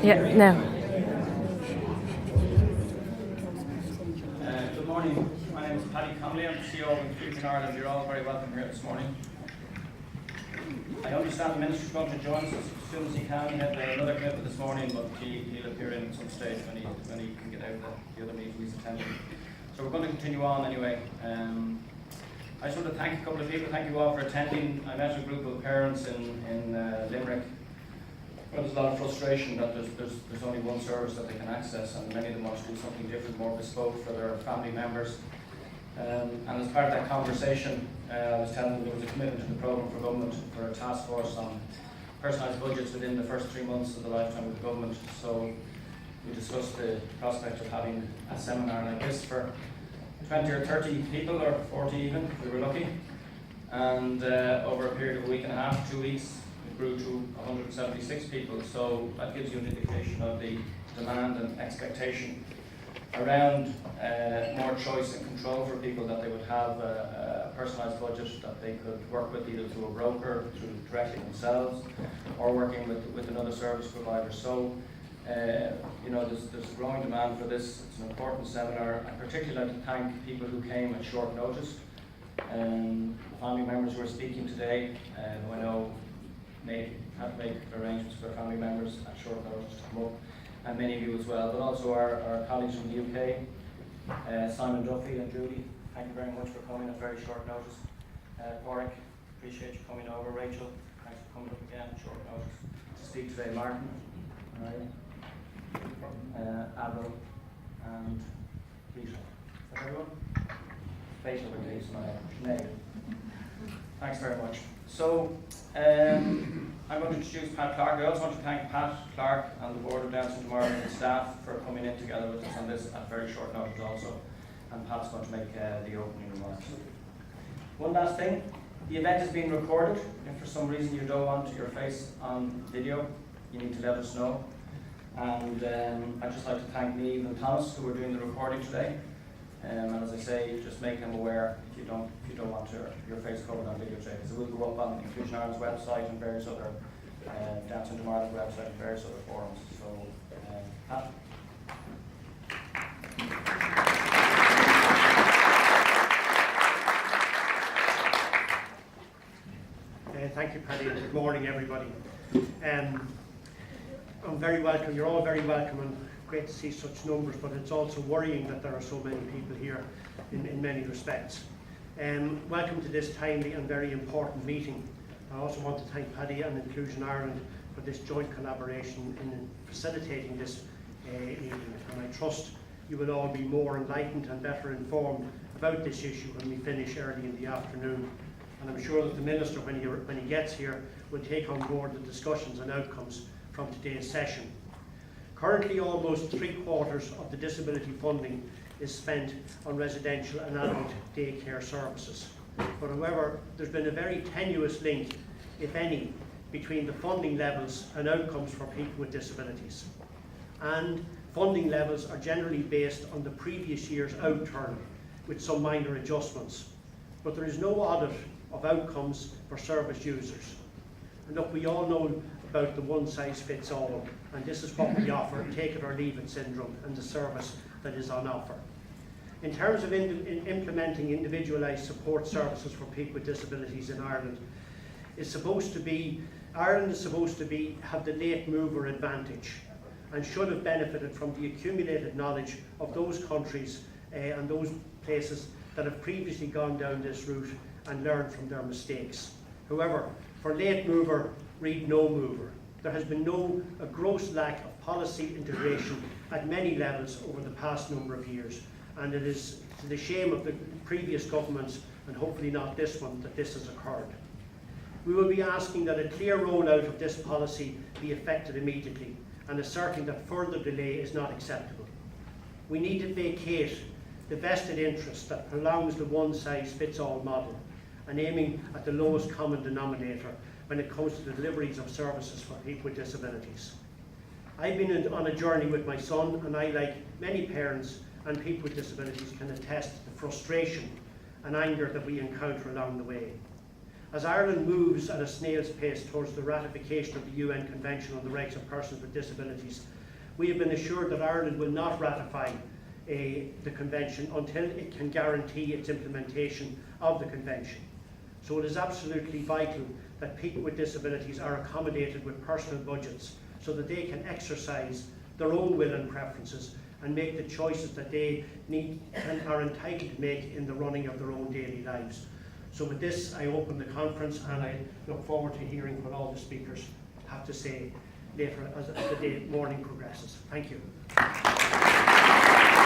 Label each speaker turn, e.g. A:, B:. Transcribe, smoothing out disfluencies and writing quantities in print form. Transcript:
A: Yeah, no.
B: Good morning. My name is Paddy Connolly. I'm the CEO of Inclusion Ireland. You're all very welcome here this morning. I understand the Minister's going to join us as soon as he can. He had another commitment this morning, but he'll appear in at some stage when he can get out of the other meeting he's attending. So we're going to continue on anyway. I just want to thank a couple of people. Thank you all for attending. I met a group of parents in Limerick. Well, there's a lot of frustration that there's only one service that they can access, and many of them want to do something different, more bespoke for their family members. And as part of that conversation, I was telling them there was a commitment in the programme for government for a task force on personalised budgets within the first 3 months of the lifetime of the government. So we discussed the prospect of having a seminar like this for 20 or 30 people, or 40 even, if we were lucky. And over a period of a week and a half, 2 weeks, it grew to 176 people. So that gives you an indication of the demand and expectation around more choice and control for people, that they would have a personalised budget that they could work with either through a broker, through directly themselves, or working with another service provider. So there's a growing demand for this. It's an important seminar. I'd particularly like to thank people who came at short notice. Family members who are speaking today, who I know have to make arrangements for their family members at short notice to come up, and many of you as well, but also our colleagues from the UK, Simon Duffy and Judy, thank you very much for coming at very short notice. Porrick, appreciate you coming over. Rachel, thanks for coming up again at short notice to speak today. Martin, Avril, and Peter. Is that everyone? Fatal release, Meg. Thanks very much. So, I'm going to introduce Pat Clark. I also want to thank Pat Clark and the Board of Down Syndrome Ireland staff for coming in together with us on this at very short notice also. And Pat's going to make the opening remarks. One last thing, the event is being recorded. If for some reason you don't want your face on video, you need to let us know. And I'd just like to thank Niamh and Thomas, who are doing the recording today. And as I say, just make them aware if you don't want your face covered on videotape. So we'll go up on Inclusion Ireland's website and various other Down Syndrome Ireland's website and various other forums. So, Pat.
C: Thank you, Paddy, and good morning, everybody. I'm very welcome. You're all very welcome, and great to see such numbers, but it's also worrying that there are so many people here in many respects. Welcome to this timely and very important meeting. I also want to thank Paddy and Inclusion Ireland for this joint collaboration in facilitating this meeting, and I trust you will all be more enlightened and better informed about this issue when we finish early in the afternoon. And I'm sure that the Minister, when he gets here, will take on board the discussions and outcomes from today's session. Currently, almost 3/4 of the disability funding is spent on residential and adult daycare services. But however, there's been a very tenuous link, if any, between the funding levels and outcomes for people with disabilities. And funding levels are generally based on the previous year's outturn, with some minor adjustments. But there is no audit of outcomes for service users. And look, we all know about the one-size-fits-all, and this is what we offer, take it or leave it syndrome, and the service that is on offer. In terms of implementing individualised support services for people with disabilities in Ireland, Ireland is supposed to have the late mover advantage, and should have benefited from the accumulated knowledge of those countries and those places that have previously gone down this route and learned from their mistakes. However, for late mover, read no mover. There has been a gross lack of policy integration at many levels over the past number of years, and it is to the shame of the previous governments, and hopefully not this one, that this has occurred. We will be asking that a clear rollout of this policy be effected immediately, and asserting that further delay is not acceptable. We need to vacate the vested interest that prolongs the one-size-fits-all model, and aiming at the lowest common denominator when it comes to the deliveries of services for people with disabilities. I've been on a journey with my son, and I, like many parents and people with disabilities, can attest to the frustration and anger that we encounter along the way. As Ireland moves at a snail's pace towards the ratification of the UN Convention on the Rights of Persons with Disabilities, we have been assured that Ireland will not ratify the Convention until it can guarantee its implementation of the Convention. So it is absolutely vital that people with disabilities are accommodated with personal budgets so that they can exercise their own will and preferences and make the choices that they need and are entitled to make in the running of their own daily lives. So with this, I open the conference, and I look forward to hearing what all the speakers have to say later as the morning progresses. Thank you.